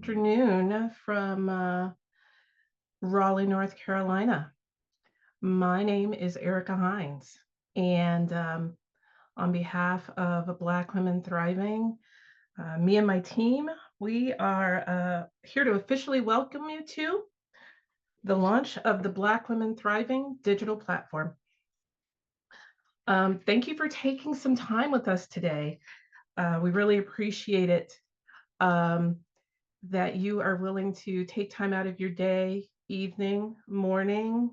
afternoon from Raleigh, North Carolina. My name is Ericka Hines, and on behalf of Black Women Thriving, me and my team, we are here to officially welcome you to the launch of the Black Women Thriving digital platform. Thank you for taking some time with us today. We really appreciate it. Um, that you are willing to take time out of your day, evening, morning,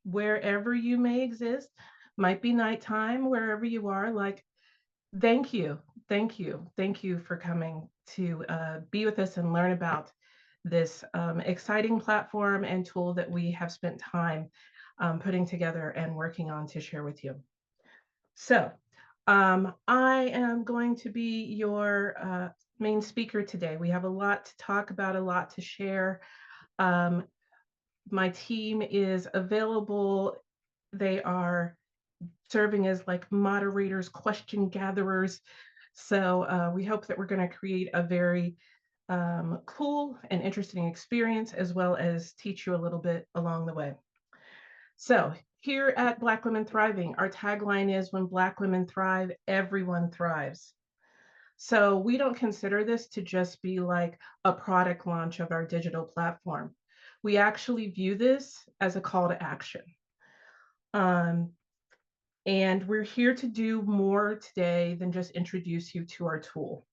wherever you may exist, might be nighttime, wherever you are. Like, thank you, thank you, thank you for coming to be with us and learn about this exciting platform and tool that we have spent time putting together and working on to share with you. So, I am going to be your main speaker today. We have a lot to talk about, a lot to share. Um, my team is available. They are serving as like moderators, question gatherers. So we hope that we're going to create a very cool and interesting experience, as well as teach you a little bit along the way. So here at Black Women Thriving, our tagline is when Black women thrive, everyone thrives. So we don't consider this to just be like a product launch of our digital platform. We actually view this as a call to action. Um, and we're here to do more today than just introduce you to our tool.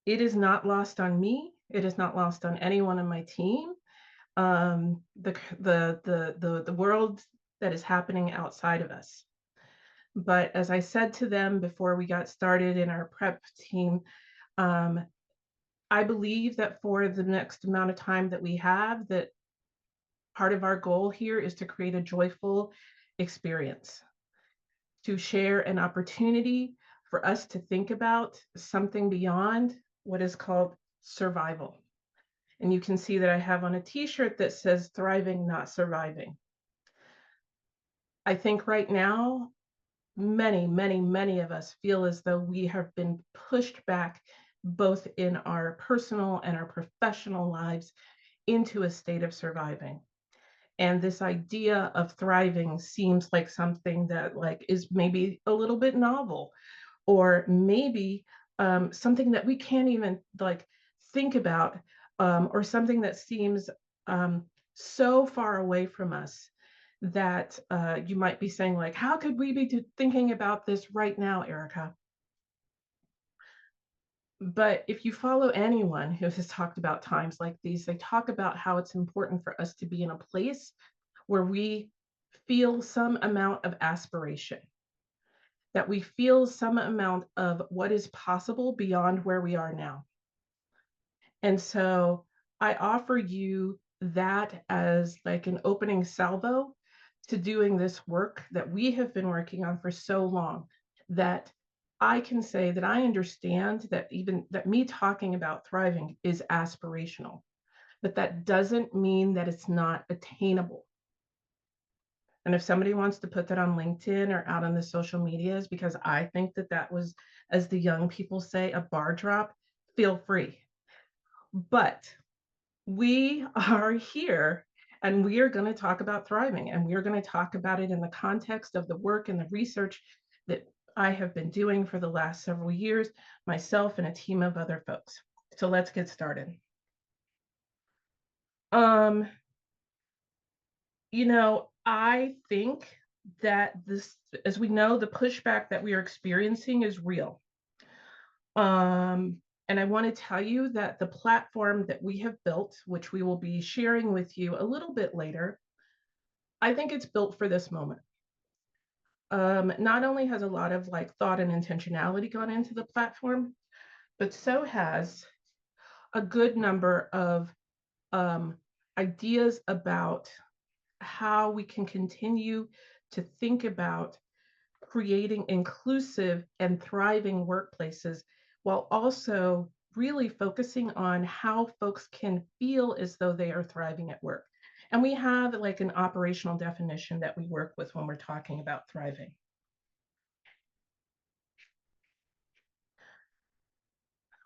It is not lost on me. It is not lost on anyone on my team. The world that is happening outside of us. But as I said to them before we got started in our prep team, I believe that for the next amount of time that we have, that part of our goal here is to create a joyful experience, to share an opportunity for us to think about something beyond what is called survival. And you can see that I have on a t-shirt that says thriving, not surviving. I think right now, many of us feel as though we have been pushed back both in our personal and our professional lives into a state of surviving. And this idea of thriving seems like something that like is maybe a little bit novel, or maybe something that we can't even like think about, or something that seems so far away from us that you might be saying like, how could we be thinking about this right now, Ericka? But if you follow anyone who has talked about times like these, they talk about how it's important for us to be in a place where we feel some amount of aspiration, that we feel some amount of what is possible beyond where we are now. And so I offer you that as like an opening salvo to doing this work that we have been working on for so long, that I can say that I understand that even that me talking about thriving is aspirational, but that doesn't mean that it's not attainable. And if somebody wants to put that on LinkedIn or out on the social medias, because I think that that was, as the young people say, a bar drop, feel free. But we are here and we are going to talk about thriving, and we are going to talk about it in the context of the work and the research that I have been doing for the last several years, myself and a team of other folks. So let's get started. Um, I think that this, as we know, the pushback that we are experiencing is real. And I want to tell you that the platform that we have built, which we will be sharing with you a little bit later, I think it's built for this moment. Not only has a lot of like thought and intentionality gone into the platform, but so has a good number of ideas about how we can continue to think about creating inclusive and thriving workplaces while also really focusing on how folks can feel as though they are thriving at work. And we have like an operational definition that we work with when we're talking about thriving.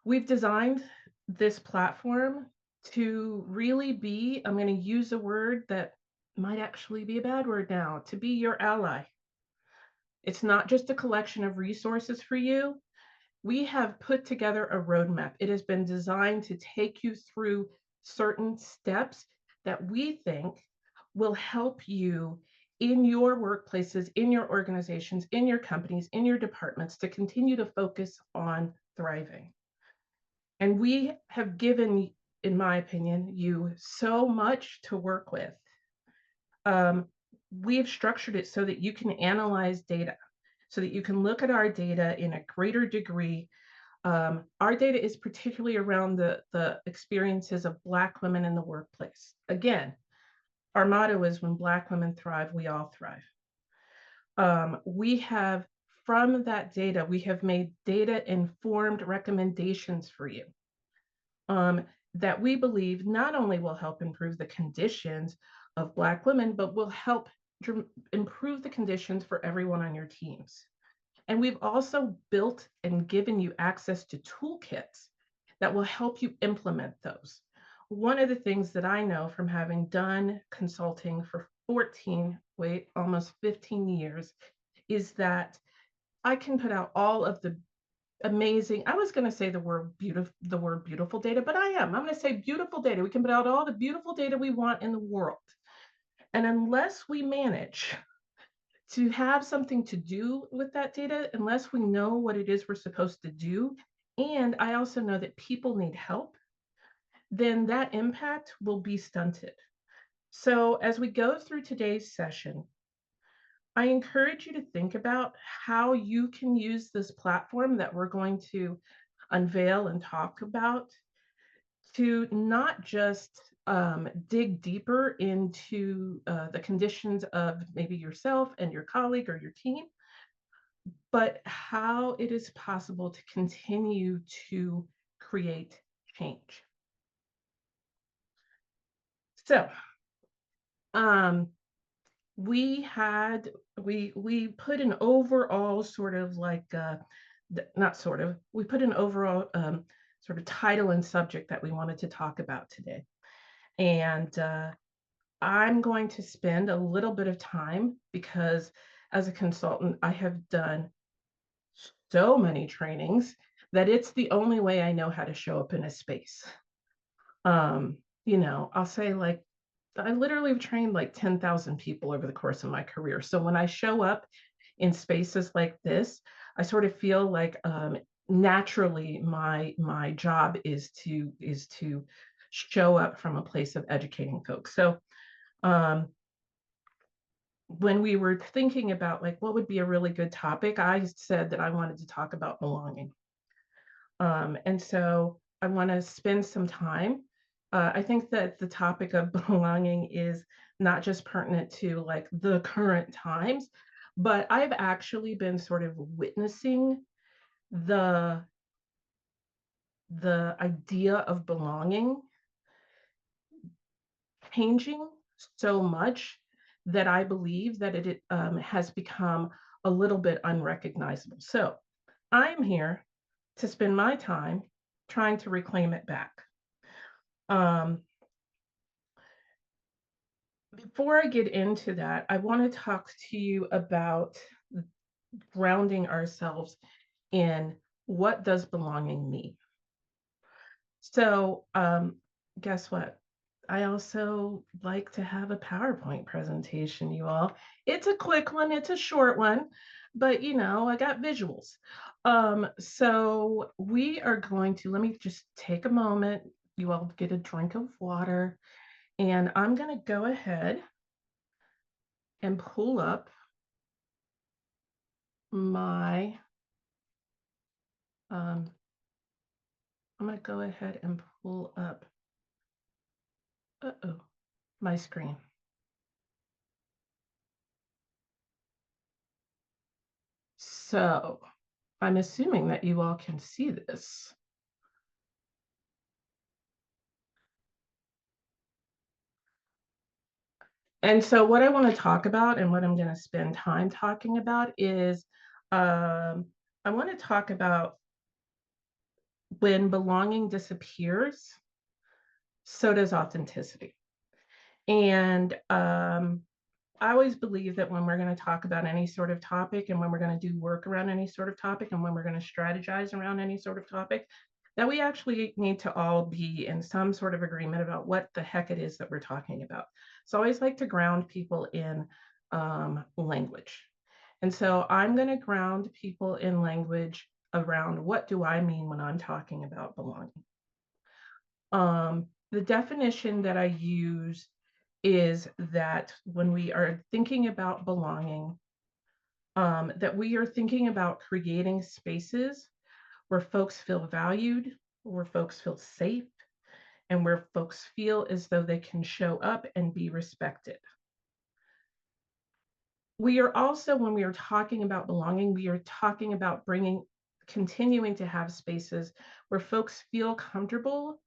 We've designed this platform to really be, I'm going to use a word that might actually be a bad word now, to be your ally. It's not just a collection of resources for you. We have put together a roadmap. It has been designed to take you through certain steps that we think will help you in your workplaces, in your organizations, in your companies, in your departments to continue to focus on thriving. And we have given, in my opinion, you so much to work with. Um, we have structured it so that you can analyze data, so that you can look at our data in a greater degree. Our data is particularly around the experiences of Black women in the workplace. Again, our motto is when Black women thrive, we all thrive. We have, from that data, we have made data informed recommendations for you um, that we believe not only will help improve the conditions of Black women, but will help improve the conditions for everyone on your teams. And we've also built and given you access to toolkits that will help you implement those. One of the things that I know from having done consulting for 14, wait, almost 15 years, is that I can put out all of the amazing, I was going to say the word beautiful data, but I'm going to say beautiful data. We can put out all the beautiful data we want in the world. And unless we manage to have something to do with that data, unless we know what it is we're supposed to do, and I also know that people need help, then that impact will be stunted. So as we go through today's session, I encourage you to think about how you can use this platform that we're going to unveil and talk about to not just dig deeper into the conditions of maybe yourself and your colleague or your team, but how it is possible to continue to create change. So we had we put an overall sort of like not sort of we put an overall sort of title and subject that we wanted to talk about today, and I'm going to spend a little bit of time because as a consultant I have done so many trainings that it's the only way I know how to show up in a space. I'll say like I literally have trained like 10,000 people over the course of my career. So when I show up in spaces like this, I sort of feel like naturally my job is to show up from a place of educating folks. So um, when we were thinking about like what would be a really good topic, I said that I wanted to talk about belonging. And so I want to spend some time. I think that the topic of belonging is not just pertinent to like the current times, but I've actually been sort of witnessing the the idea of belonging changing so much that I believe that it has become a little bit unrecognizable. So I'm here to spend my time trying to reclaim it back. Um, Before I get into that, I want to talk to you about grounding ourselves in what does belonging mean. So, guess what? I also like to have a PowerPoint presentation, you all. It's a quick one, it's a short one, but I got visuals. So we are going to, let me just take a moment. You all get a drink of water, and I'm going to go ahead and pull up my, I'm going to go ahead and pull up, my screen. So I'm assuming that you all can see this. And so what I want to talk about and what I'm going to spend time talking about is I want to talk about when belonging disappears, so does authenticity. And I always believe that when we're going to talk about any sort of topic and when we're going to do work around any sort of topic and when we're going to strategize around any sort of topic, that we actually need to all be in some sort of agreement about what the heck it is that we're talking about. So I always like to ground people in language. And so I'm going to ground people in language around what do I mean when I'm talking about belonging. The definition that I use is that when we are thinking about belonging, that we are thinking about creating spaces where folks feel valued, where folks feel safe, and where folks feel as though they can show up and be respected. We are also, when we are talking about belonging, we are talking about continuing to have spaces where folks feel comfortable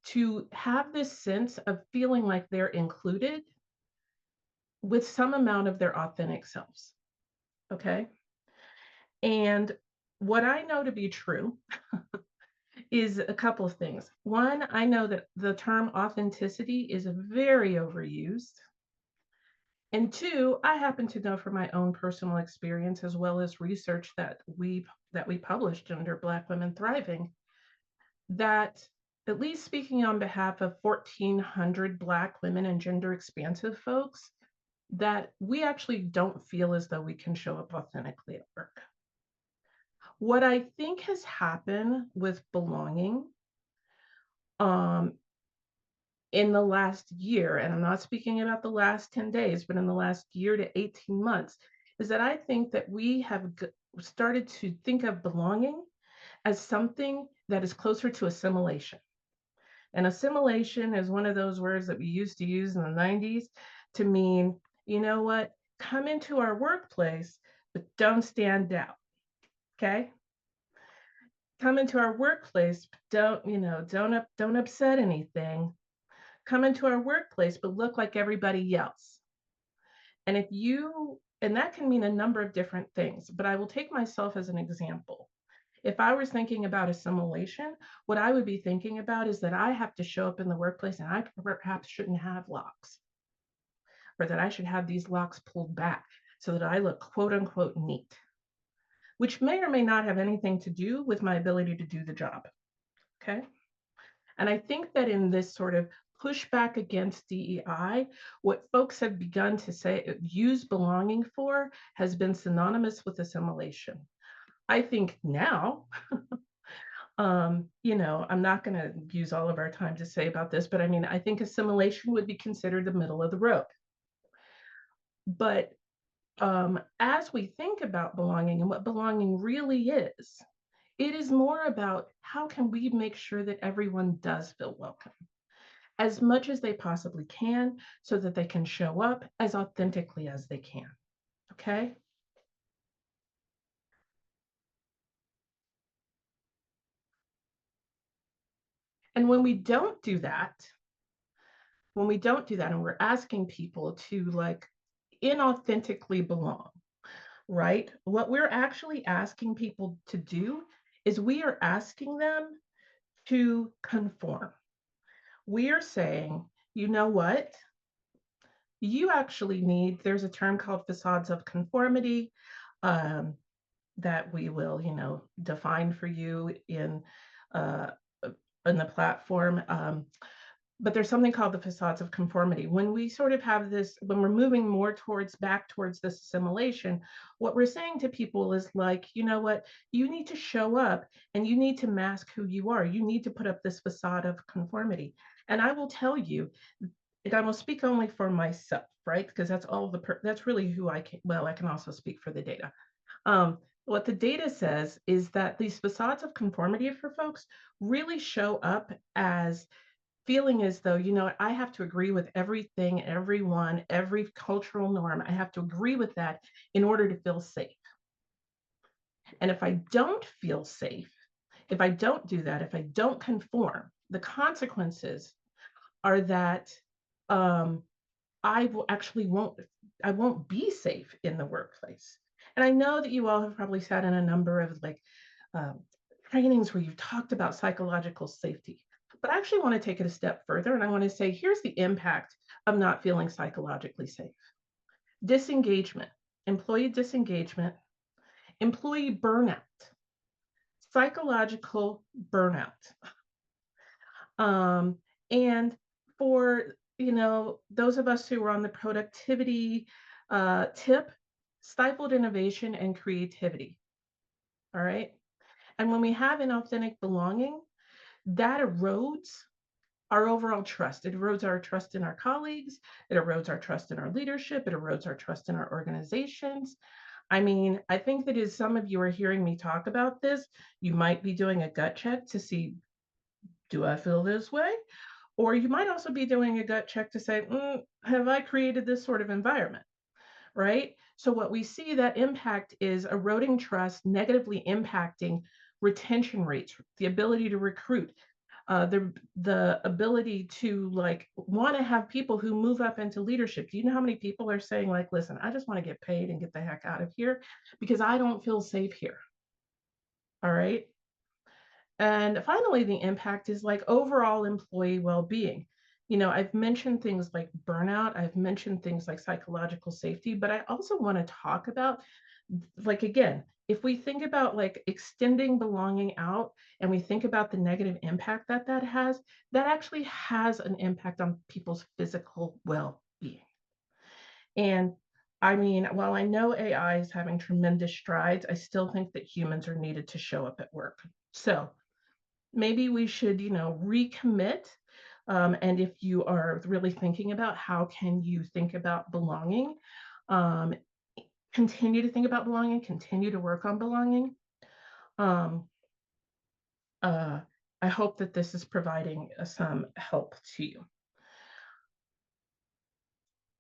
to have this sense of feeling like they're included with some amount of their authentic selves. Okay. And what I know to be true is a couple of things. One, I know that the term authenticity is very overused. And two, I happen to know from my own personal experience as well as research that we published under Black Women Thriving that at least speaking on behalf of 1,400 Black women and gender expansive folks, that we actually don't feel as though we can show up authentically at work. What I think has happened with belonging um, in the last year, and I'm not speaking about the last 10 days, but in the last year to 18 months, is that I think that we have started to think of belonging as something that is closer to assimilation. And assimilation is one of those words that we used to use in the 90s to mean, you know what, come into our workplace, but don't stand out. Okay. Come into our workplace, but don't upset anything. Come into our workplace, but look like everybody else. And that can mean a number of different things, but I will take myself as an example. If I was thinking about assimilation, what I would be thinking about is that I have to show up in the workplace and I perhaps shouldn't have locks, or that I should have these locks pulled back so that I look quote unquote neat, which may or may not have anything to do with my ability to do the job. Okay. And I think that in this sort of pushback against DEI, what folks have begun to use belonging for has been synonymous with assimilation. I think now, I'm not going to use all of our time to say about this, but I mean, I think assimilation would be considered the middle of the road. But as we think about belonging and what belonging really is, it is more about how can we make sure that everyone does feel welcome as much as they possibly can so that they can show up as authentically as they can. Okay. And when we don't do that, and we're asking people to like inauthentically belong, right? What we're actually asking people to do is we are asking them to conform. We are saying, you know what? There's a term called facades of conformity um, that we will, define for you uh, in the platform. But there's something called the facades of conformity. When we sort of have this, when we're moving more back towards this assimilation, what we're saying to people is like, you know what, you need to show up and you need to mask who you are. You need to put up this facade of conformity. And I will tell you, and I will speak only for myself, right? Because that's really who I can, well, I can also speak for the data. What the data says is that these facades of conformity for folks really show up as feeling as though, I have to agree with everything, everyone, every cultural norm. I have to agree with that in order to feel safe. And if I don't feel safe, if I don't do that, if I don't conform, the consequences are that um, I won't be safe in the workplace. And I know that you all have probably sat in a number of like um, trainings where you've talked about psychological safety. But I actually want to take it a step further and I want to say here's the impact of not feeling psychologically safe. Disengagement, employee disengagement, employee burnout, psychological burnout. Um, and for those of us who are on the productivity tip, stifled innovation and creativity. All right. And when we have inauthentic belonging, that erodes our overall trust. It erodes our trust in our colleagues. It erodes our trust in our leadership. It erodes our trust in our organizations. I mean, I think that as some of you are hearing me talk about this, you might be doing a gut check to see, do I feel this way? Or you might also be doing a gut check to say, have I created this sort of environment? Right? So, what we see that impact is eroding trust, negatively impacting retention rates, the ability to recruit, the ability to like want to have people who move up into leadership. Do you know how many people are saying like, listen, I just want to get paid and get the heck out of here because I don't feel safe here. All right. And finally, the impact is like overall employee well-being. I've mentioned things like burnout, I've mentioned things like psychological safety, but I also want to talk about, like, again, if we think about like extending belonging out and we think about the negative impact that that has, that actually has an impact on people's physical well-being. And I mean, while I know AI is having tremendous strides, I still think that humans are needed to show up at work. So, maybe we should, recommit. And if you are really thinking about how can you think about belonging, um, continue to think about belonging, continue to work on belonging. Um, uh, I hope that this is providing some help to you.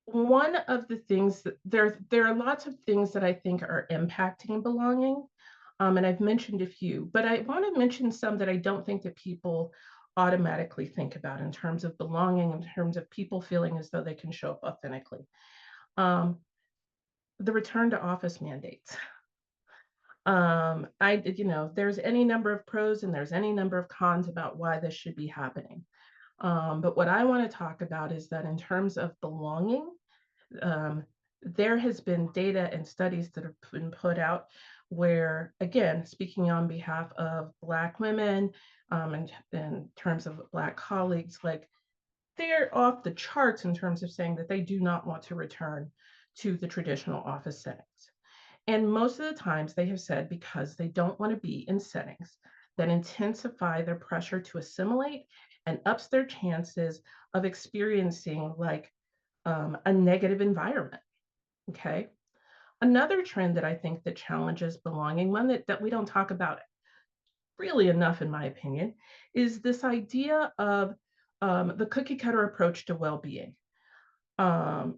One of the things that there are lots of things that I think are impacting belonging, and I've mentioned a few, but I want to mention some that I don't think that people automatically think about in terms of belonging, in terms of people feeling as though they can show up authentically. Um, the return to office mandates. There's any number of pros and there's any number of cons about why this should be happening. But what I want to talk about is that in terms of belonging, um, there has been data and studies that have been put out where, again, speaking on behalf of Black women, and in terms of Black colleagues, like they're off the charts in terms of saying that they do not want to return to the traditional office settings. And most of the times they have said because they don't want to be in settings that intensify their pressure to assimilate and ups their chances of experiencing like a negative environment. Okay. Another trend that I think that challenges belonging, one that we don't talk about really enough, in my opinion, is this idea of the cookie cutter approach to well-being.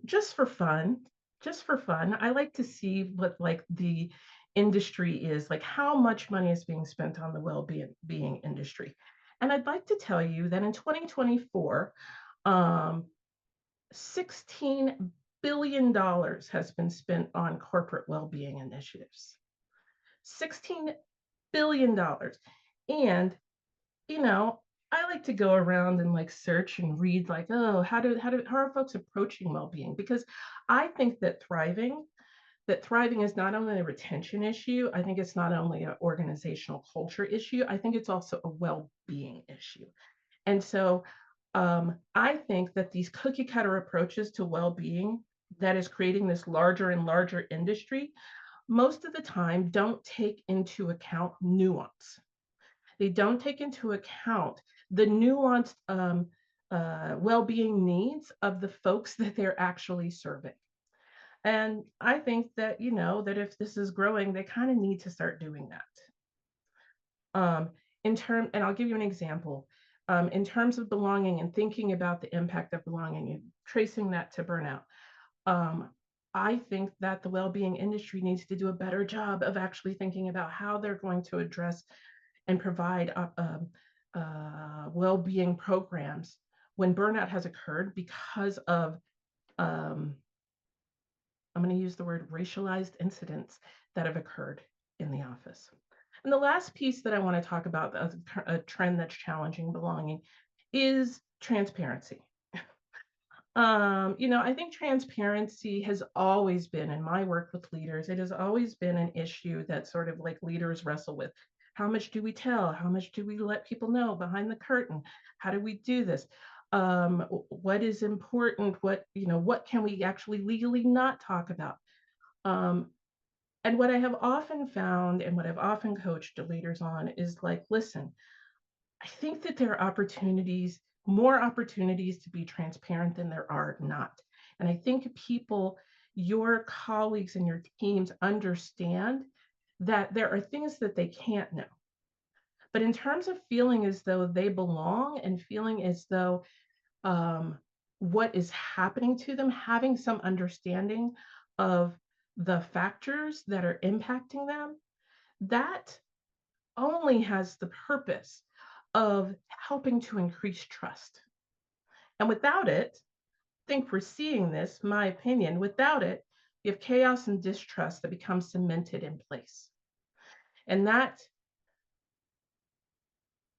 Just for fun, I like to see what like the industry is, like how much money is being spent on the well-being industry. And I'd like to tell you that in 2024, um, $16 billion has been spent on corporate well-being initiatives. $16 billion. And, you know, I like to go around and like search and read like, oh, how are folks approaching well-being? Because I think that thriving is not only a retention issue, I think it's not only an organizational culture issue, I think it's also a well-being issue. And so I think that these cookie cutter approaches to well-being that is creating this larger and larger industry, most of the time don't take into account nuance. They don't take into account the nuanced well-being needs of the folks that they're actually serving. And I think that, that if this is growing, they kind of need to start doing that. And I'll give you an example. In terms of belonging and thinking about the impact of belonging and tracing that to burnout, um, I think that the well-being industry needs to do a better job of actually thinking about how they're going to address and provide well-being programs when burnout has occurred because of, I'm going to use the word racialized incidents that have occurred in the office. And the last piece that I want to talk about as a trend that's challenging belonging is transparency. I think transparency has always been in my work with leaders, it has always been an issue that sort of like leaders wrestle with. How much do we tell? How much do we let people know behind the curtain? How do we do this? What is important? What can we actually legally not talk about? Um, and what I have often found and what I've often coached leaders on is like, listen, I think that there are more opportunities to be transparent than there are not. And I think people, your colleagues and your teams understand that there are things that they can't know. But in terms of feeling as though they belong and feeling as though um, what is happening to them, having some understanding of the factors that are impacting them, that only has the purpose of helping to increase trust. And without it, I think we're seeing this, my opinion, without it, you have chaos and distrust that becomes cemented in place. And that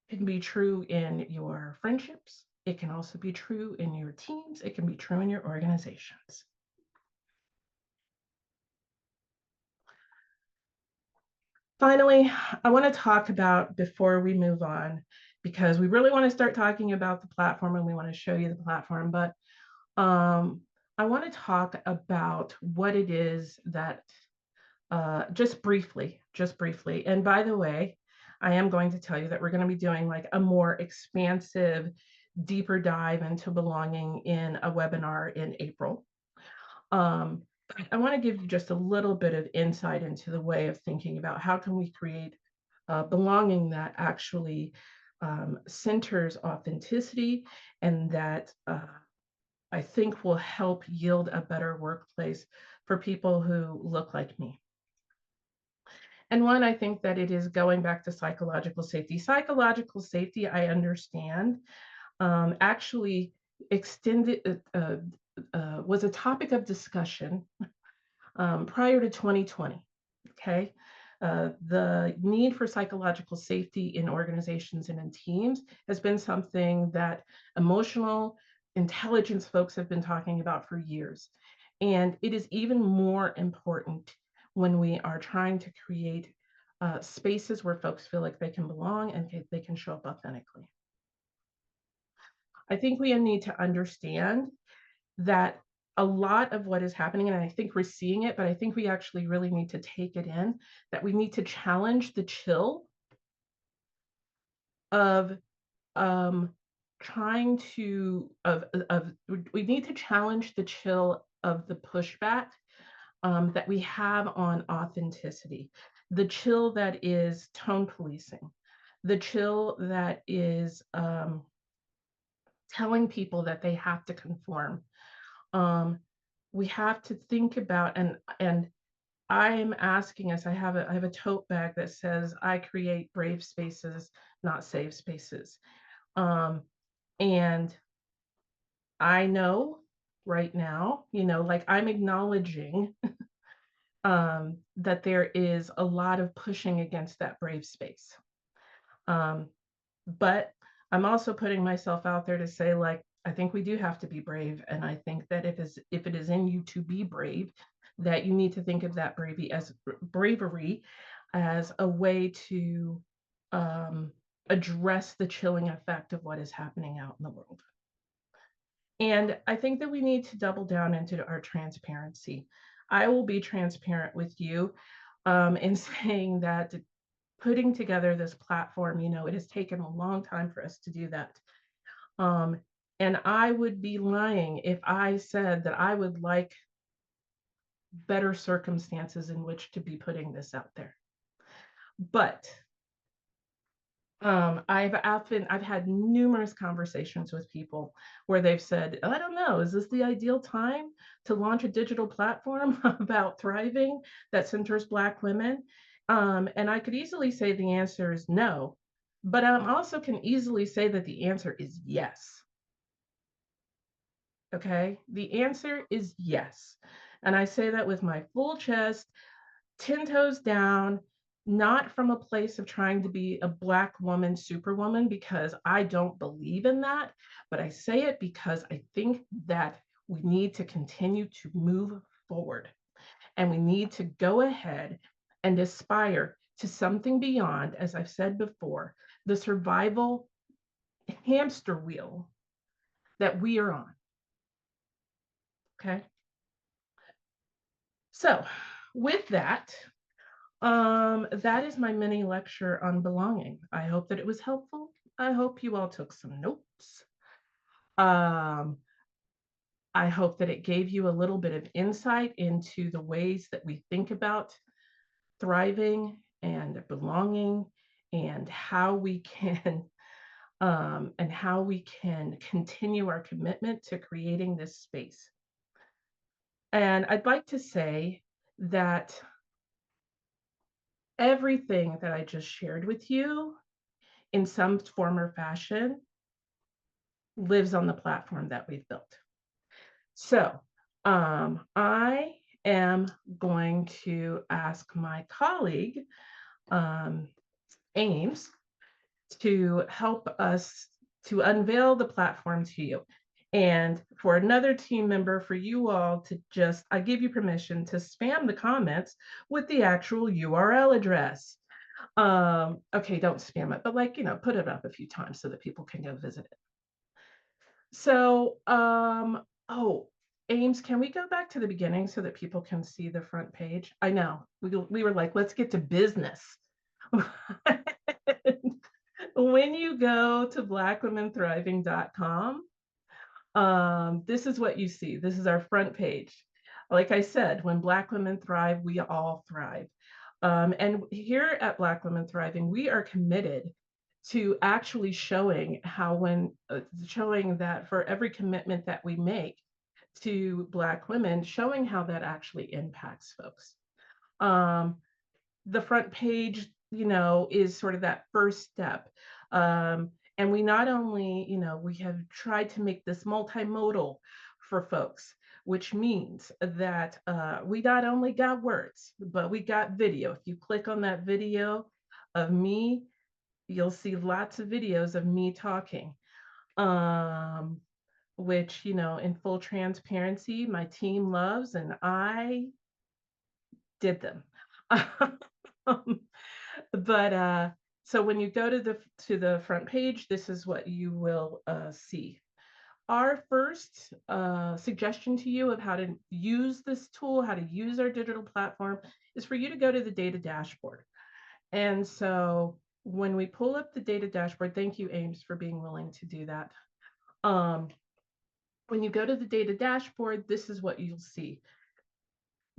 can be true in your friendships. It can also be true in your teams. It can be true in your organizations. Finally, I want to talk about before we move on, because we really want to start talking about the platform and we want to show you the platform, but I want to talk about what it is that just briefly. And by the way, I am going to tell you that we're going to be doing like a more expansive, deeper dive into belonging in a webinar in April. Um, I want to give you just a little bit of insight into the way of thinking about how can we create belonging that actually centers authenticity and that I think will help yield a better workplace for people who look like me. And one, I think that it is going back to psychological safety. Psychological safety, I understand, actually extended, was a topic of discussion prior to 2020. Okay. The need for psychological safety in organizations and in teams has been something that emotional intelligence folks have been talking about for years. And it is even more important when we are trying to create spaces where folks feel like they can belong and they can show up authentically. I think we need to understand that a lot of what is happening, and I think we're seeing it, but I think we actually really need to take it in, that we need to challenge the chill of trying to of we need to challenge the chill of the pushback that we have on authenticity, the chill that is tone policing, the chill that is telling people that they have to conform. We have to think about and I'm asking us. I have a tote bag that says I create brave spaces, not safe spaces. And I know right now, like I'm acknowledging that there is a lot of pushing against that brave space. But I'm also putting myself out there to say, like, I think we do have to be brave. And I think that if it is in you to be brave, that you need to think of that bravery as a way to address the chilling effect of what is happening out in the world. And I think that we need to double down into our transparency. I will be transparent with you in saying that putting together this platform, it has taken a long time for us to do that. And I would be lying if I said that I would like better circumstances in which to be putting this out there. But I've had numerous conversations with people where they've said, I don't know, is this the ideal time to launch a digital platform about thriving that centers Black women? And I could easily say the answer is no, but I also can easily say that the answer is yes. Okay, the answer is yes. And I say that with my full chest, 10 toes down, not from a place of trying to be a Black woman superwoman, because I don't believe in that, but I say it because I think that we need to continue to move forward, and we need to go ahead and aspire to something beyond, as I've said before, the survival hamster wheel that we are on. Okay. So, with that, that is my mini lecture on belonging. I hope that it was helpful. I hope you all took some notes. Um, I hope that it gave you a little bit of insight into the ways that we think about thriving and belonging, and how we can continue our commitment to creating this space. And I'd like to say that everything that I just shared with you in some form or fashion lives on the platform that we've built. So I am going to ask my colleague, um, Ames, to help us to unveil the platform to you. And for another team member, for you all to just, I give you permission to spam the comments with the actual URL address. Okay, don't spam it, but like, put it up a few times so that people can go visit it. So, oh, Ames, can we go back to the beginning so that people can see the front page? I know we were like, let's get to business. When you go to blackwomenthriving.com, this is what you see. This is our front page. Like I said, when Black women thrive, we all thrive. And here at Black Women Thriving, we are committed to actually showing showing that for every commitment that we make to Black women, showing how that actually impacts folks. The front page, is sort of that first step. And we not only, we have tried to make this multimodal for folks, which means that we not only got words, but we got video. If you click on that video of me, you'll see lots of videos of me talking, which, in full transparency, my team loves, and I did them. Um, but so when you go to the front page, this is what you will see. Our first suggestion to you of how to use this tool, how to use our digital platform, is for you to go to the data dashboard. And so when we pull up the data dashboard, thank you, Ames, for being willing to do that. When you go to the data dashboard, this is what you'll see.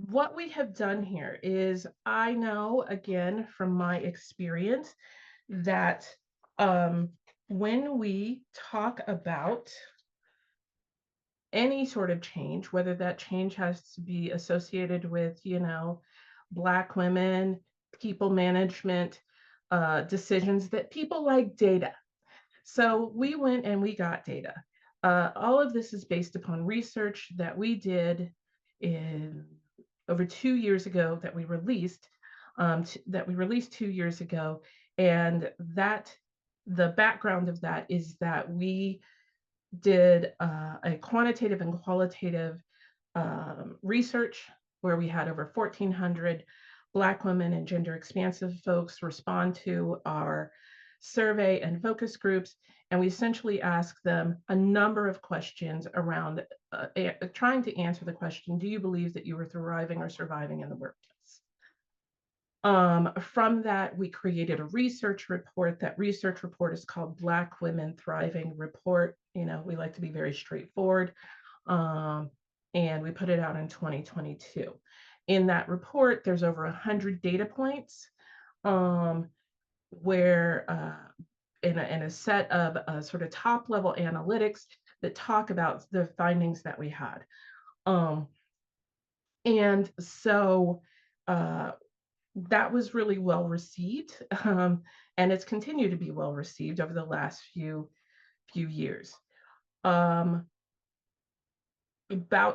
What we have done here is, I know, again, from my experience, that when we talk about any sort of change, whether that change has to be associated with, Black women, people management, decisions, that people like data. So we went and we got data. All of this is based upon research that we did in over 2 years ago, that we released 2 years ago. And that the background of that is that we did a quantitative and qualitative research where we had over 1,400 Black women and gender expansive folks respond to our survey and focus groups. And we essentially asked them a number of questions around trying to answer the question, do you believe that you are thriving or surviving in the workplace? From that, we created a research report. That research report is called Black Women Thriving Report. We like to be very straightforward. And we put it out in 2022. In that report, there's over 100 data points, where in a set of sort of top level analytics that talk about the findings that we had. And so that was really well received, and it's continued to be well received over the last few years. About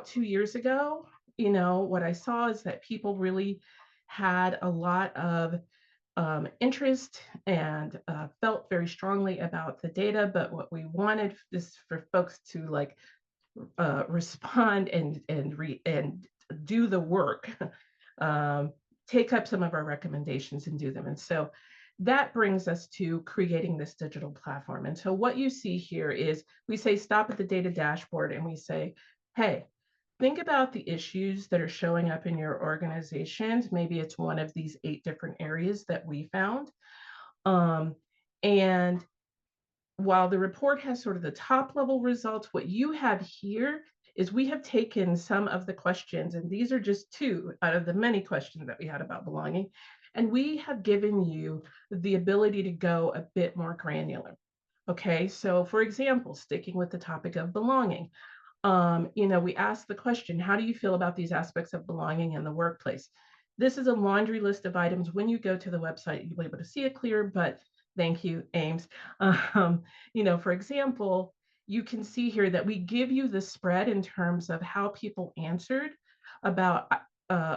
2 years ago, what I saw is that people really had a lot of interest and felt very strongly about the data. But what we wanted is for folks to like respond and do the work, um, take up some of our recommendations and do them. And so that brings us to creating this digital platform. And so what you see here is we say stop at the data dashboard and we say, hey, think about the issues that are showing up in your organizations. Maybe it's one of these 8 different areas that we found. Um, and while the report has sort of the top level results, what you have here is we have taken some of the questions, and these are just 2 out of the many questions that we had about belonging, and we have given you the ability to go a bit more granular. Okay, so for example, sticking with the topic of belonging, we ask the question, how do you feel about these aspects of belonging in the workplace? This is a laundry list of items. When you go to the website, you'll be able to see it clear, but thank you, Ames. For example, you can see here that we give you the spread in terms of how people answered about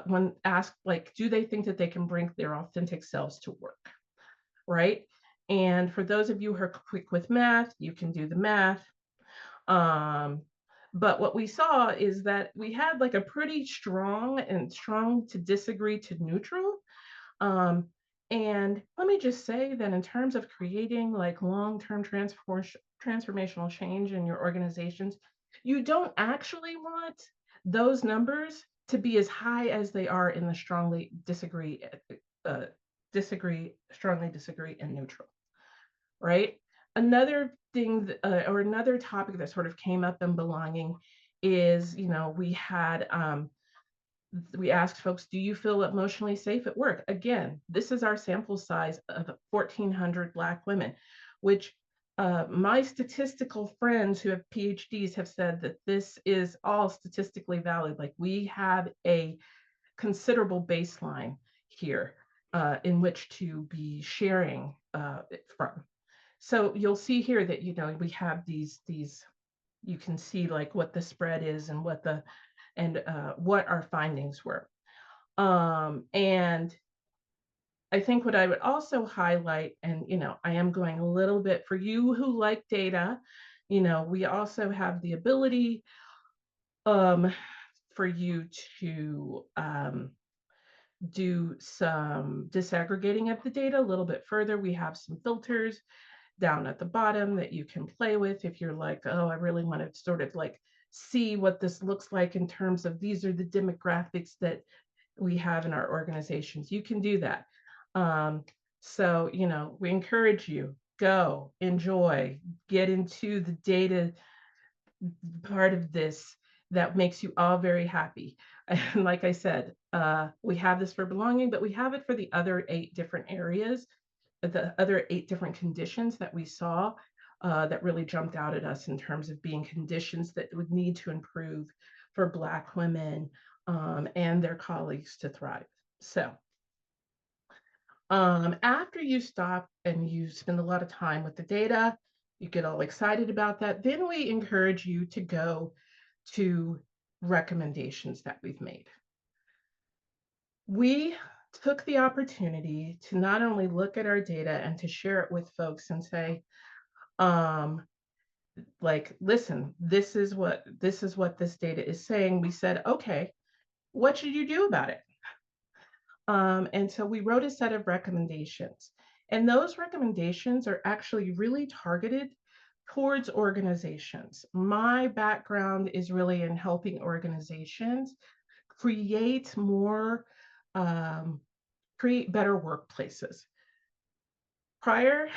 when asked, like, do they think that they can bring their authentic selves to work, right? And for those of you who are quick with math, you can do the math. Um, but what we saw is that we had like a pretty strong to disagree to neutral. Um, and let me just say that in terms of creating like long-term transformational change in your organizations, you don't actually want those numbers to be as high as they are in the strongly disagree, and neutral, right? Another thing or another topic that sort of came up in belonging is, we asked folks, do you feel emotionally safe at work? Again, this is our sample size of 1,400 Black women, which my statistical friends who have PhDs have said that this is all statistically valid. Like we have a considerable baseline here in which to be sharing it from. So you'll see here that, we have these, you can see like what the spread is and what our findings were. And I think what I would also highlight, and, I am going a little bit for you who like data, we also have the ability for you to do some disaggregating of the data a little bit further. We have some filters down at the bottom that you can play with if you're like, oh, I really want to sort of like see what this looks like in terms of these are the demographics that we have in our organizations. You can do that. So, we encourage you, go, enjoy, get into the data part of this that makes you all very happy. And like I said, we have this for belonging, but we have it for the other 8 different areas, the other 8 different conditions that we saw that really jumped out at us in terms of being conditions that would need to improve for Black women and their colleagues to thrive. So after you stop and you spend a lot of time with the data, you get all excited about that, then we encourage you to go to recommendations that we've made. We took the opportunity to not only look at our data and to share it with folks and say, like, listen, this is what this data is saying. We said, okay, what should you do about it? And so we wrote a set of recommendations. And those recommendations are actually really targeted towards organizations. My background is really in helping organizations create more, create better workplaces. Prior,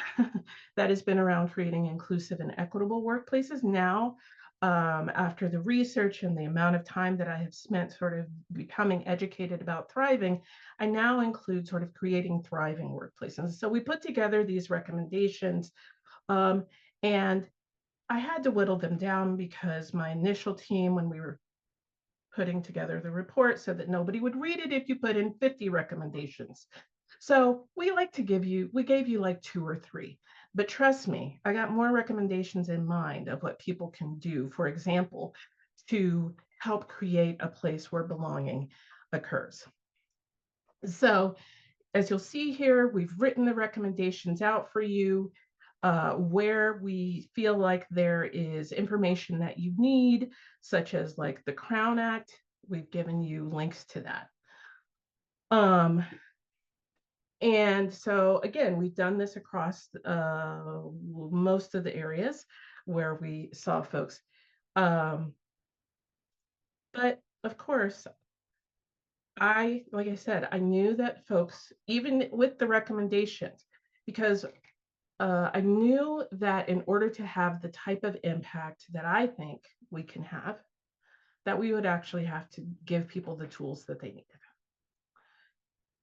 that has been around creating inclusive and equitable workplaces. Now, after the research and the amount of time that I have spent sort of becoming educated about thriving, I now include sort of creating thriving workplaces. So we put together these recommendations, and I had to whittle them down because my initial team, when we were putting together the report, said that nobody would read it if you put in 50 recommendations. So we gave you like 2 or 3, but trust me, I got more recommendations in mind of what people can do, for example, to help create a place where belonging occurs. So, as you'll see here, we've written the recommendations out for you where we feel like there is information that you need, such as like the Crown Act. We've given you links to that. Um, and so again, we've done this across most of the areas where we saw folks. Um, but of course, like I said, I knew that folks, even with the recommendations, because I knew that in order to have the type of impact that I think we can have, that we would actually have to give people the tools that they needed.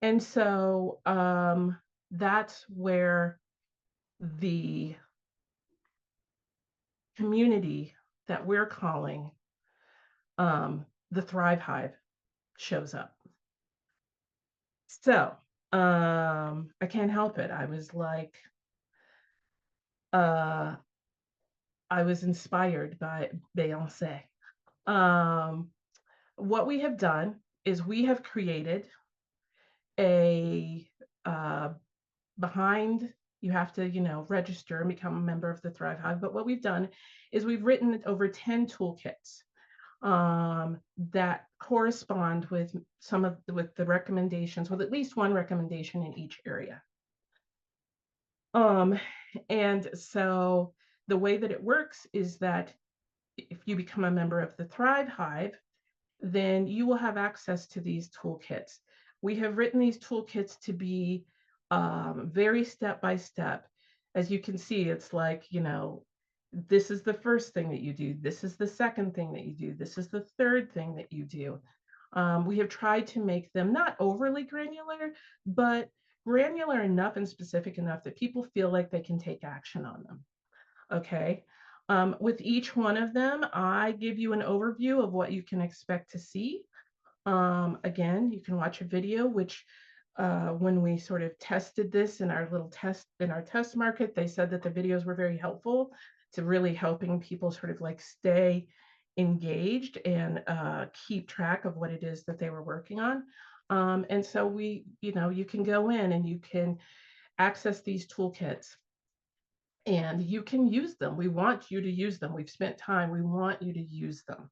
And so that's where the community that we're calling the Thrive Hive shows up. So I can't help it. I was like, I was inspired by Beyonce. Um, what we have done is we have created a behind you have to register and become a member of the Thrive Hive, but what we've done is we've written over 10 toolkits that correspond with with the recommendations, with at least one recommendation in each area. And so the way that it works is that if you become a member of the Thrive Hive, then you will have access to these toolkits. We have written these toolkits to be very step by step. As you can see, it's like, this is the first thing that you do. This is the second thing that you do. This is the third thing that you do. We have tried to make them not overly granular, but granular enough and specific enough that people feel like they can take action on them. Okay. With each one of them, I give you an overview of what you can expect to see. Again, you can watch a video, which when we sort of tested this in our test market, they said that the videos were very helpful to really helping people sort of like stay engaged and keep track of what it is that they were working on. And so you can go in and you can access these toolkits and you can use them. We want you to use them. We've spent time. We want you to use them.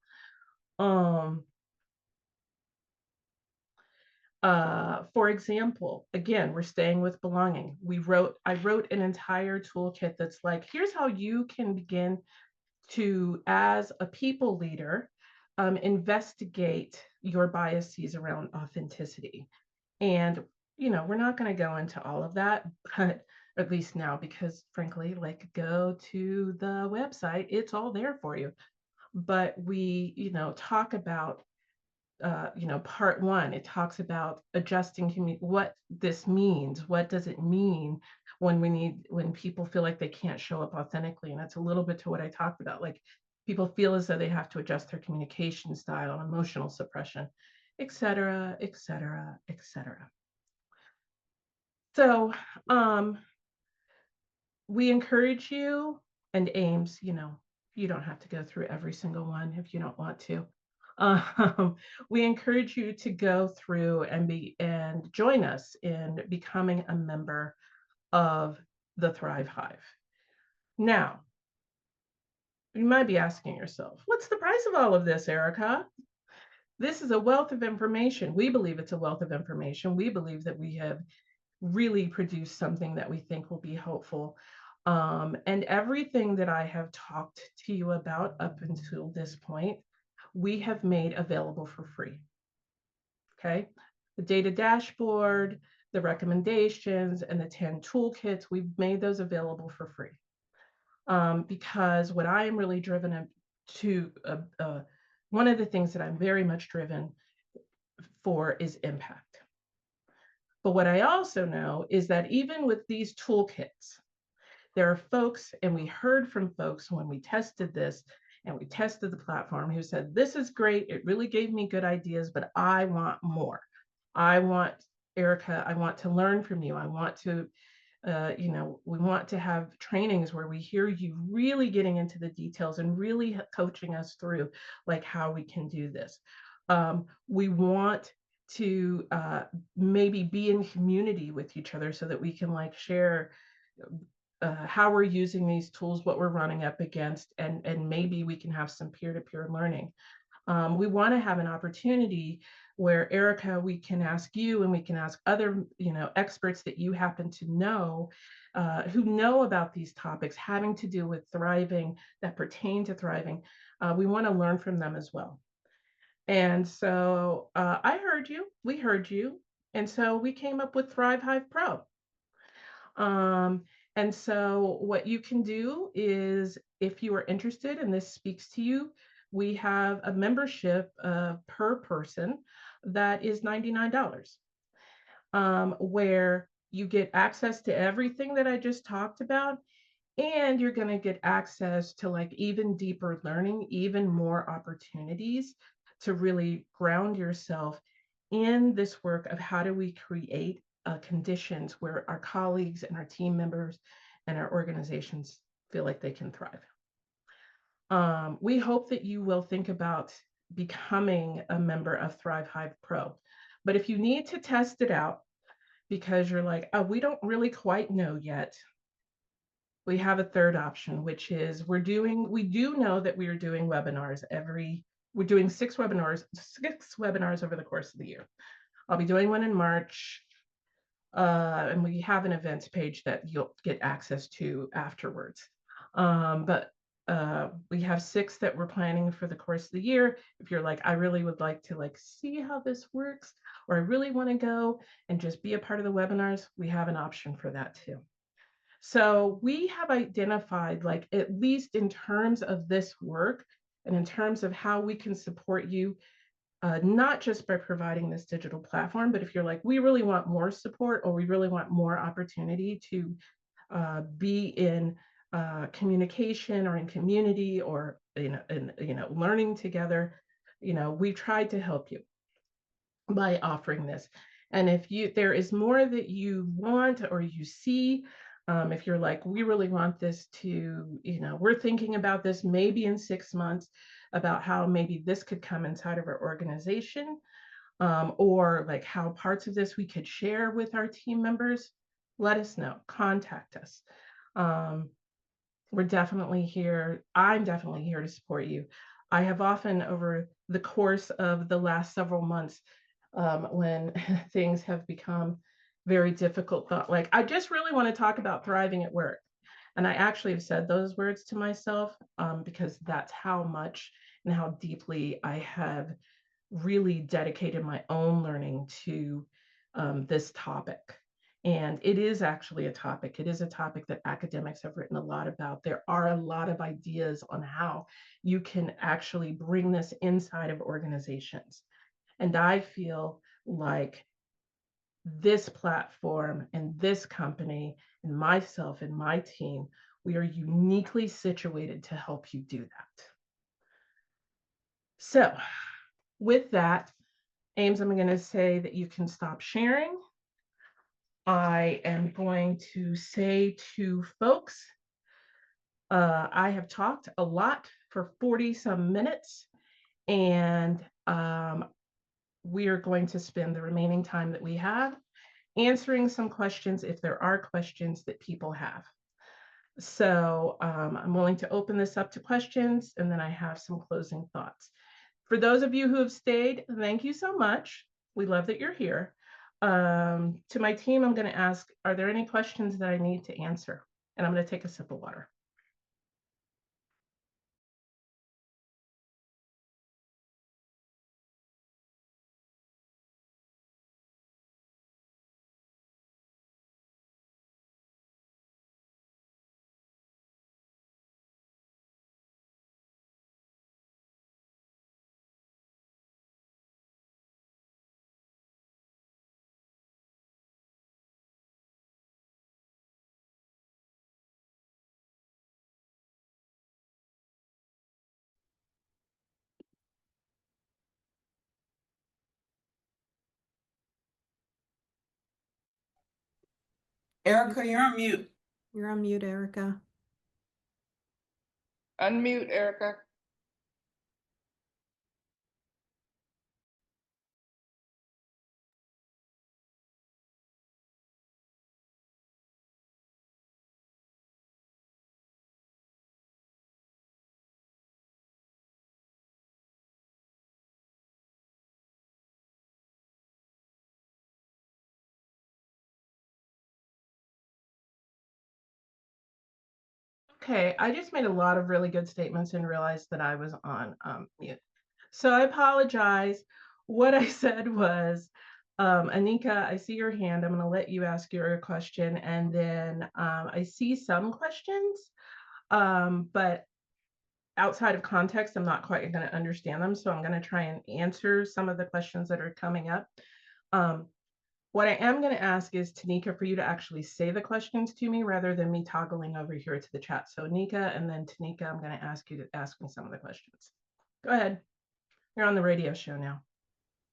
For example, again, we're staying with belonging. I wrote an entire toolkit that's like, here's how you can begin to, as a people leader, investigate your biases around authenticity. And, we're not going to go into all of that, but at least now, because frankly, like go to the website, it's all there for you. But we, talk about part one, it talks about adjusting what this means. What does it mean when people feel like they can't show up authentically? And that's a little bit to what I talked about. Like people feel as though they have to adjust their communication style and emotional suppression, et cetera, et cetera, et cetera. So we encourage you, and Ames, you don't have to go through every single one if you don't want to. We encourage you to go through and join us in becoming a member of the Thrive Hive. Now, you might be asking yourself, what's the price of all of this, Ericka? This is a wealth of information. We believe it's a wealth of information. We believe that we have really produced something that we think will be helpful. And everything that I have talked to you about up until this point, we have made available for free. Okay. The data dashboard, the recommendations, and the 10 toolkits, we've made those available for free. Because what I am really driven to, one of the things that I'm very much driven for is impact. But what I also know is that even with these toolkits, there are folks, and we heard from folks when we tested this and we tested the platform, who said, this is great. It really gave me good ideas, but I want more. I want, Ericka, I want to learn from you. I want to, we want to have trainings where we hear you really getting into the details and really coaching us through like how we can do this. We want to maybe be in community with each other so that we can like share how we're using these tools, what we're running up against, and maybe we can have some peer-to-peer learning. We want to have an opportunity where, Erica, we can ask you and we can ask other, experts that you happen to know, who know about these topics having to do with thriving, that pertain to thriving. We want to learn from them as well. And so I heard you, we heard you, and so we came up with Thrive Hive Pro. Um, and so what you can do is, if you are interested and this speaks to you, we have a membership per person that is $99, where you get access to everything that I just talked about, and you're going to get access to like even deeper learning, even more opportunities to really ground yourself in this work of how do we create conditions where our colleagues and our team members and our organizations feel like they can thrive. We hope that you will think about becoming a member of Thrive Hive Pro. But if you need to test it out because you're like, oh, we don't really quite know yet, we have a third option, which is we do know that we are doing webinars we're doing six webinars over the course of the year. I'll be doing one in March, and we have an events page that you'll get access to afterwards. But we have six that we're planning for the course of the year. If you're like, I really would like to like see how this works, or I really want to go and just be a part of the webinars, we have an option for that too. So we have identified, like, at least in terms of this work and in terms of how we can support you, not just by providing this digital platform, but if you're like, we really want more support or we really want more opportunity to be in communication or in community or learning together, we've tried to help you by offering this. And if there is more that you want or you see, if you're like, we really want this to, we're thinking about this maybe in 6 months about how maybe this could come inside of our organization, or like how parts of this we could share with our team members, let us know, contact us. We're definitely here. I'm definitely here to support you. I have often, over the course of the last several months, when things have become very difficult, thought like, I just really want to talk about thriving at work. And I actually have said those words to myself, because that's how much and how deeply I have really dedicated my own learning to this topic. And it is actually a topic. It is a topic that academics have written a lot about. There are a lot of ideas on how you can actually bring this inside of organizations. And I feel like this platform and this company and myself and my team, we are uniquely situated to help you do that. So, with that, Ames, I'm going to say that you can stop sharing. I am going to say to folks, I have talked a lot for 40 some minutes, and we are going to spend the remaining time that we have answering some questions if there are questions that people have. So I'm willing to open this up to questions, and then I have some closing thoughts. For those of you who have stayed, thank you so much. We love that you're here. To my team, I'm going to ask, are there any questions that I need to answer? And I'm going to take a sip of water. Ericka, you're on mute. You're on mute, Ericka. Unmute, Ericka. Okay, I just made a lot of really good statements and realized that I was on mute. So I apologize. What I said was, Anika, I see your hand. I'm going to let you ask your question. And then I see some questions, but outside of context, I'm not quite going to understand them. So I'm going to try and answer some of the questions that are coming up. Um, what I am going to ask is, Tanika, for you to actually say the questions to me rather than me toggling over here to the chat. So Nika and then Tanika, I'm going to ask you to ask me some of the questions. Go ahead. You're on the radio show now.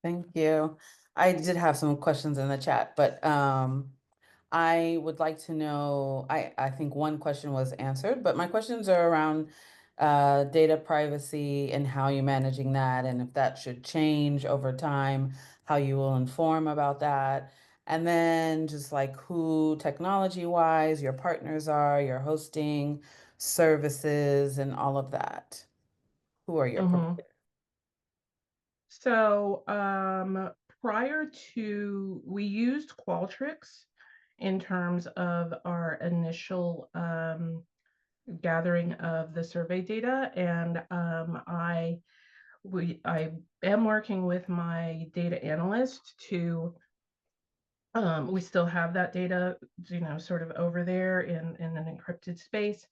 Thank you. I did have some questions in the chat, but I would like to know, I think one question was answered, but my questions are around data privacy and how you're managing that, and if that should change over time, how you will inform about that. And then just like who technology-wise your partners are, your hosting services and all of that. Who are your Mhm. providers? So prior to, we used Qualtrics in terms of our initial gathering of the survey data, and I am working with my data analyst to we still have that data, sort of over there in an encrypted space.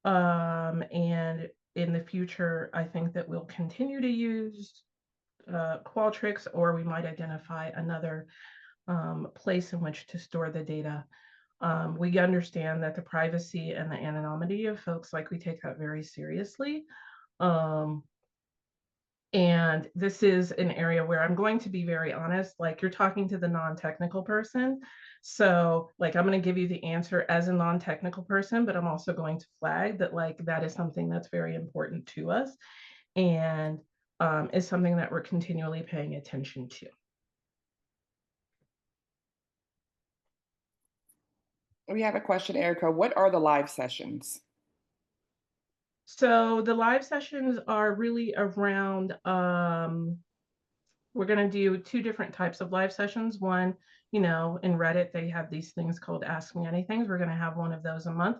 And in the future, I think that we'll continue to use Qualtrics, or we might identify another place in which to store the data. We understand that the privacy and the anonymity of folks, like, we take that very seriously. Um, and this is an area where I'm going to be very honest, like, you're talking to the non-technical person. So, like, I'm going to give you the answer as a non-technical person, but I'm also going to flag that, like, that is something that's very important to us and is something that we're continually paying attention to. We have a question, Erica. What are the live sessions? So the live sessions are really around, we're going to do two different types of live sessions. One, in Reddit, they have these things called Ask Me Anythings. We're going to have one of those a month.